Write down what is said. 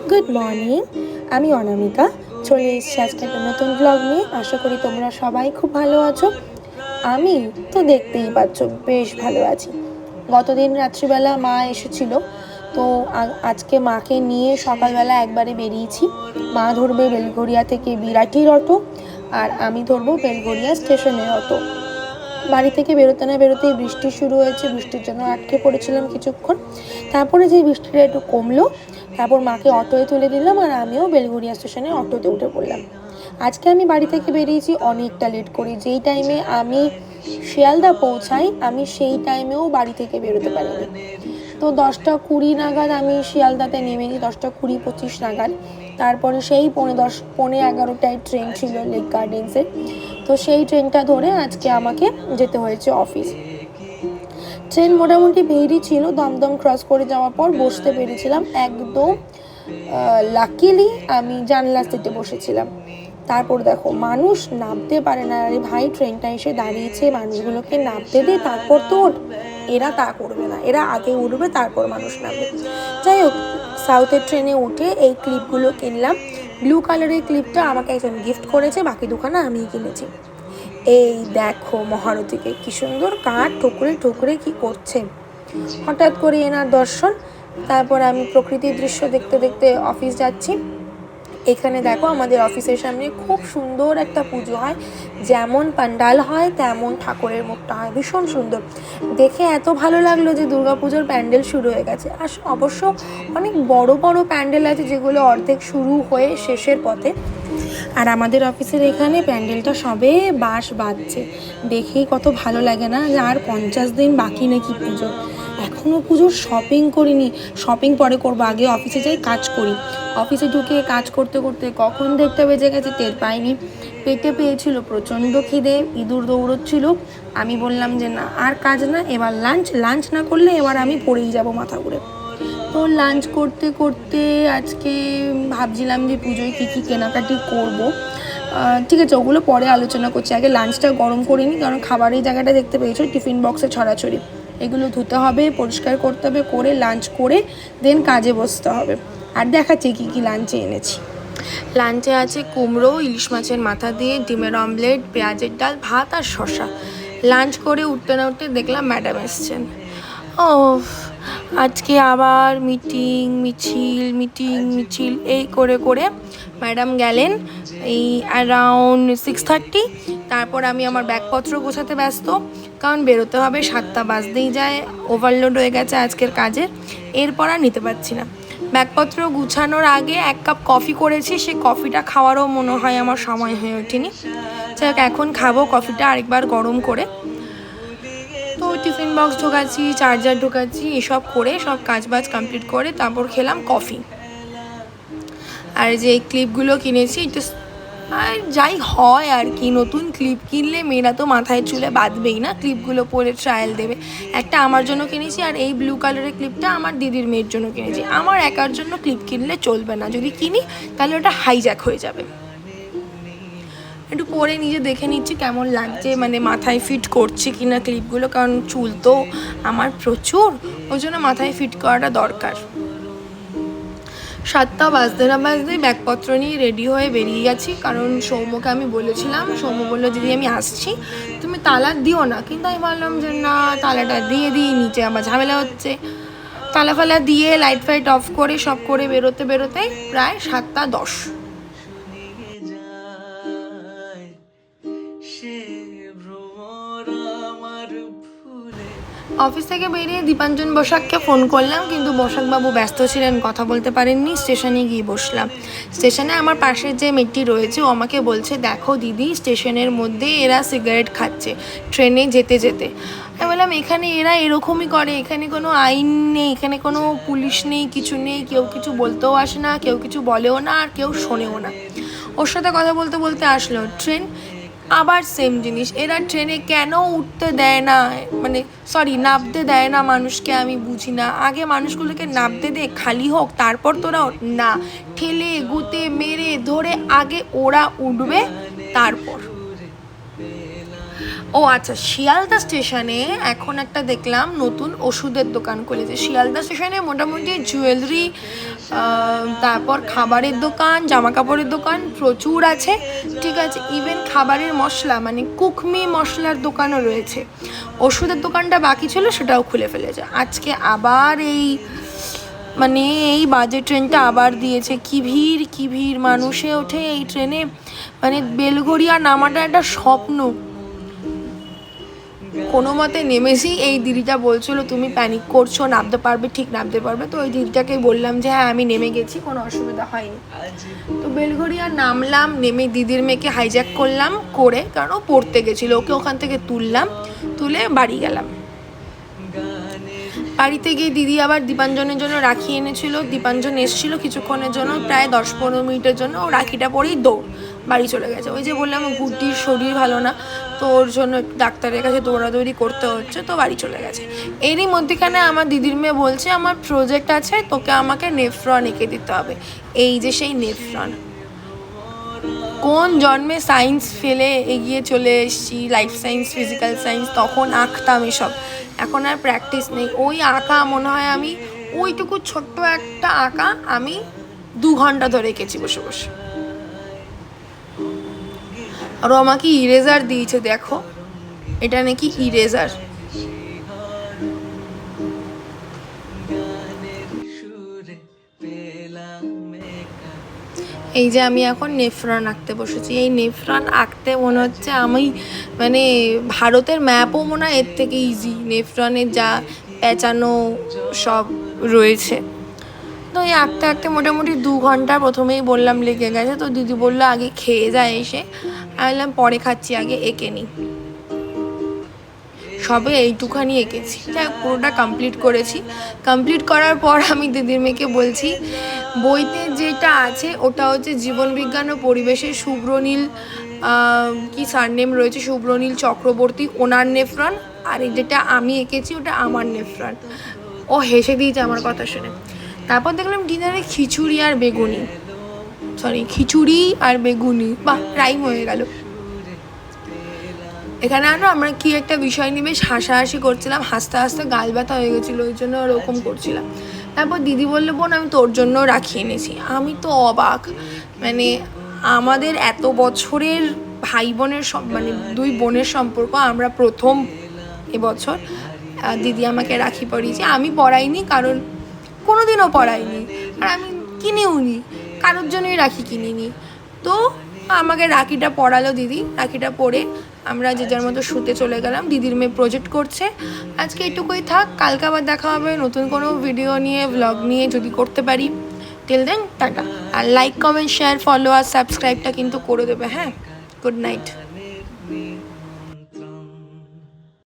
Good morning, আমি অনামিকা চলে এসেছি আজকে একটা নতুন ব্লগ নিয়ে। আশা করি তোমরা সবাই খুব ভালো আছো। আমি তো দেখতেই পাচ্ছ বেশ ভালো আছি। গতদিন রাত্রিবেলা মা এসেছিল, তো আজকে মাকে নিয়ে সকালবেলা একবারে বেরিয়েছি। মা ধরবে বেলঘরিয়া থেকে বিরাটির অটো, আর আমি ধরবো বেলঘরিয়া স্টেশনের অটো। বাড়ি থেকে বেরোতে না বেরোতেই বৃষ্টি শুরু হয়েছে, বৃষ্টির জন্য আটকে পড়েছিলাম কিছুক্ষণ। তারপরে যে বৃষ্টিটা একটু কমলো, তারপর মাকে অটোয় তুলে দিলাম আর আমিও বেলঘরিয়া স্টেশনে অটোতে উঠে পড়লাম। আজকে আমি বাড়ি থেকে বেরিয়েছি অনেকটা লেট করি। যেই টাইমে আমি শিয়ালদা পৌঁছাই, আমি সেই টাইমেও বাড়ি থেকে বেরোতে পারিনি। তো 10টা 20 নাগাদ আমি শিয়ালদাতে নেমেছি, 10টা 20-25 নাগাদ। তারপরে সেই 10:45-11টায় ট্রেন ছিল লেক গার্ডেন্সের। তো সেই ট্রেনটা ধরে আজকে আমাকে যেতে হয়েছে অফিস। ট্রেন মোটামুটি ভিড়ই ছিল, দমদম ক্রস করে যাওয়ার পর বসতে পেরেছিলাম একদম। লাকিলি আমি জানলা সিটে বসেছিলাম। তারপর দেখো মানুষ নামতে পারে না। আরে ভাই, ট্রেনটা এসে দাঁড়িয়েছে, মানুষগুলোকে নামতে দে, তারপর তো ওঠ। এরা তা করবে না, এরা আগে উঠবে তারপর মানুষ নামবে। যাই হোক, সাউথের ট্রেনে উঠে এই ক্লিপগুলো কিনলাম। ব্লু কালারের ক্লিপটা আমাকে একজন গিফট করেছে, বাকি দুখানা আমিই কিনেছি। এই দেখো মহারথীকে কি সুন্দর কাঠ ঠুকরে ঠুকরে কি করছে। হঠাৎ করে এনার দর্শন, তারপর আমি প্রকৃতির দৃশ্য দেখতে দেখতে অফিস যাচ্ছি। এখানে দেখো আমাদের অফিসের সামনে খুব সুন্দর একটা পুজো হয়, যেমন পান্ডাল হয় তেমন ঠাকুরের মুখটা হয়, ভীষণ সুন্দর দেখে। এত ভালো লাগলো যে দুর্গাপুজোর প্যান্ডেল শুরু হয়ে গেছে। আর অবশ্য অনেক বড় বড় প্যান্ডেল আছে যেগুলো অর্ধেক শুরু হয়ে শেষের পথে। আর আমাদের অফিসের এখানে প্যান্ডেলটা সবে বাঁশ বাজছে, দেখেই কত ভালো লাগে না যে আর 50 দিন বাকি নাকি পুজো। এখনও পুজোর শপিং করিনি, শপিং পরে করবো, আগে অফিসে যাই কাজ করি। অফিসে ঢুকে কাজ করতে করতে কখন 1:30টা বেজে গেছে টের পাইনি। পেটে পেয়েছিল প্রচণ্ড খিদে, ইঁদুর দৌড়চ্ছিল। আমি বললাম যে না, আর কাজ না, এবার লাঞ্চ না করলে এবার আমি পড়েই যাব মাথা ঘুরে। তো লাঞ্চ করতে করতে আজকে ভাবছিলাম যে পুজোয় কী কী কেনাকাটি করব। ঠিক আছে, ওগুলো পরে আলোচনা করছি, আগে লাঞ্চটা গরম করে নিই। কারণ খাবারের জায়গাটা দেখতে পেয়েছো টিফিন বক্সে ছড়াছড়ি, এগুলো ধুতে হবে, পরিষ্কার করতে হবে, করে লাঞ্চ করে দেন কাজে বসতে হবে। আর দেখাচ্ছি কী কী লাঞ্চে এনেছি। লাঞ্চে আছে কুমড়ো, ইলিশ মাছের মাথা দিয়ে ডিমের অমলেট, পেঁয়াজের ডাল, ভাত আর শসা। লাঞ্চ করে উঠতে না উঠতে দেখলাম ম্যাডাম এসছেন। ও, আজকে আবার মিটিং এই করে করে ম্যাডাম গেলেন এই অ্যারাউন্ড 6:30। তারপর আমি আমার ব্যাগপত্র গোছাতে ব্যস্ত, কারণ বেরোতে হবে, 7টা বাজতেই যায়, ওভারলোড হয়ে গেছে আজকের কাজে, এরপর আর নিতে পারছি না। ব্যাগপত্র গুছানোর আগে 1 কাপ কফি করেছি, সে কফিটা খাওয়ারও মনে হয় আমার সময় হয়ে ওঠেনি। যাই হোক, এখন খাবো কফিটা আরেকবার গরম করে। তো টিফিন বক্স ঢোকাচ্ছি, চার্জার ঢোকাচ্ছি, এসব করে সব কাজবাজ কমপ্লিট করে তারপর খেলাম কফি। আর যে ক্লিপগুলো কিনেছি, এটা আর যাই হয় আর কি, নতুন ক্লিপ কিনলে মেয়েরা তো মাথায় চুলে বাঁধবেই না, ক্লিপগুলো পরে ট্রায়াল দেবে। একটা আমার জন্য কিনেছি, আর এই ব্লু কালারের ক্লিপটা আমার দিদির মেয়ের জন্য কিনেছি। আমার একার জন্য ক্লিপ কিনলে চলবে না, যদি কিনি তাহলে ওটা হাইজ্যাক হয়ে যাবে। একটু পরে নিজে দেখে নিচ্ছি কেমন লাগছে, মানে মাথায় ফিট করছে কিনা ক্লিপগুলো, কারণ চুল তো আমার প্রচুর, ওই জন্য মাথায় ফিট করাটা দরকার। 7টা বাজতে না বাজতেই ব্যাগপত্র নিয়ে রেডি হয়ে বেরিয়ে গেছি, কারণ সৌম্যকে আমি বলেছিলাম, সৌম্য বললো দিদি আমি আসছি, তুমি তালা দিও না। কিন্তু আমি বললাম যে না, তালাটা দিয়ে দিই, নিচে আমার ঝামেলা হচ্ছে। তালা ফালা দিয়ে লাইট ফাইট অফ করে সব করে বেরোতে প্রায় 7টা 10। অফিস থেকে বেরিয়ে দীপাঞ্জন বসাককে ফোন করলাম, কিন্তু বসাকবাবু ব্যস্ত ছিলেন, কথা বলতে পারেননি। স্টেশনে গিয়ে বসলাম। স্টেশনে আমার পাশের যে মেয়েটি রয়েছে, ও আমাকে বলছে দেখো দিদি, স্টেশনের মধ্যে এরা সিগারেট খাচ্ছে ট্রেনে যেতে যেতে। আমি বললাম এখানে এরা এরকমই করে, এখানে কোনো আইন নেই, এখানে কোনো পুলিশ নেই, কিছু নেই, কেউ কিছু বলতেও আসে না, কেউ কিছু বলেও না, আর কেউ শোনেও না। ওর সাথে কথা বলতে বলতে আসলো ট্রেন, আবার সেম জিনিস, এরা ট্রেনে কেন উঠতে দেয় না, মানে নামতে দেয় না মানুষকে, আমি বুঝি না। আগে মানুষগুলোকে নামতে দে, খালি হোক, তারপর তোরা না, ঠেলে গুতে মেরে ধরে আগে ওরা উঠবে তারপর। ও আচ্ছা, শিয়ালদা স্টেশনে এখন একটা দেখলাম নতুন ওষুধের দোকান খুলেছে। শিয়ালদা স্টেশনে মোটামুটি জুয়েলারি, তারপর খাবারের দোকান, জামা কাপড়ের দোকান প্রচুর আছে, ঠিক আছে। ইভেন খাবারের মশলা মানে কুকমি মশলার দোকানও রয়েছে। ওষুধের দোকানটা বাকি ছিল, সেটাও খুলে ফেলেছে। আজকে আবার এই বাজে ট্রেনটা আবার দিয়েছে। কি ভিড় মানুষে ওঠে এই ট্রেনে, মানে বেলঘড়িয়া নামাটা একটা স্বপ্ন। কোনো মতে নেমেছি। এই দিদিটা বলছিল তুমি প্যানিক করছো, নামতে পারবে, ঠিক নামতে পারবে। তো ওই দিদিটাকে বললাম যে হ্যাঁ আমি নেমে গেছি, কোনো অসুবিধা হয়নি। তো বেলঘড়িয়া নামলাম, নেমে দিদির মেয়েকে হাইজ্যাক করলাম, করে কারণ ও পড়তে গেছিলো, ওকে ওখান থেকে তুলে বাড়ি গেলাম। বাড়িতে গিয়ে দিদি আবার দীপাঞ্জনের জন্য রাখি এনেছিল। দীপাঞ্জন এসেছিল কিছুক্ষণের জন্য, প্রায় 10-15 মিনিটের জন্য। ও রাখিটা পরেই দৌড় বাড়ি চলে গেছে। ওই যে বললাম গুড্ডির শরীর ভালো না, তো ওর জন্য ডাক্তারের কাছে দৌড়াদৌড়ি করতে হচ্ছে, তো বাড়ি চলে গেছে। এরই মধ্যেখানে আমার দিদির মেয়ে বলছে আমার প্রজেক্ট আছে, আমাকে নেফ্রন এঁকে দিতে হবে। এই যে সেই নেফ্রন, কোন জন্মে সায়েন্স ফেলে এগিয়ে চলে এসেছি, লাইফ সায়েন্স, ফিজিক্যাল সায়েন্স, তখন আঁকতাম এসব। এখন আর প্র্যাকটিস নেই। ওই আঁকা মনে হয় আমি ওইটুকু ছোট্ট একটা আঁকা আমি 2 ঘন্টা ধরে এঁকেছি বসে বসে। আর আমাকে ইরেজার দিয়েছে, দেখো এটা নাকি ইরেজার। এই যে আমি এখন নেফ্রন আঁকতে বসেছি। এই নেফ্রন আঁকতে মনে হচ্ছে আমি মানে ভারতের ম্যাপও মনে হয় এর থেকে ইজি। নেফ্রনের যা পেঁচানো সব রয়েছে। তো এই আঁকতে মোটামুটি 2 ঘন্টা প্রথমেই বললাম লেগে গেছে। তো দিদি বললো আগে খেয়ে যায় এসে। আমি বললাম পরে খাচ্ছি, আগে এঁকে নিই। সবে এইটুখানি এঁকেছি, তাই পুরোটা কমপ্লিট করেছি। কমপ্লিট করার পর আমি দিদির মেয়েকে বলছি বইতে যেটা আছে ওটা হচ্ছে জীবনবিজ্ঞান ও পরিবেশের শুভ্রনীল কি সারনেম রয়েছে, শুভ্রনীল চক্রবর্তী, ওনার নেফ্রন। আর যেটা আমি এঁকেছি ওটা আমার নেফ্রন। ও হেসে দিয়েছে আমার কথা শুনে। তারপর দেখলাম ডিনারে খিচুড়ি আর বেগুনি, বাহ রাইম হয়ে গেল। এখানে আমরা কি একটা বিষয় নিয়ে বেশ হাসাহাসি করছিলাম, হাসতে হাসতে গাল ব্যথা হয়ে গেছিলো, ওই জন্য ওরকম করছিলাম। তারপর দিদি বললো বোন আমি তোর জন্য রাখি এনেছি। আমি তো অবাক, মানে আমাদের এত বছরের ভাই বোনের মানে 2 বোনের সম্পর্ক, আমরা প্রথম এবছর দিদি আমাকে রাখি পরিয়েছে। আমি পরাইনি, কারণ কোনোদিনও পরাইনি, আর আমি কিনেও নি, কারোর জন্যই রাখি কিনিনি। তো আমাকে রাখিটা পরালো দিদি। রাখিটা পরে আমরা যে যার মতো শুতে চলে গেলাম। দিদির মেয়ে প্রজেক্ট করছে। আজকে এটুকুই থাক, কালকে আবার দেখা হবে নতুন কোনো ভিডিও নিয়ে, ব্লগ নিয়ে, যদি করতে পারি। Till then tata. আর লাইক, কমেন্ট, শেয়ার, ফলো আর সাবস্ক্রাইবটা কিন্তু করে দেবে। হ্যাঁ, গুড নাইট।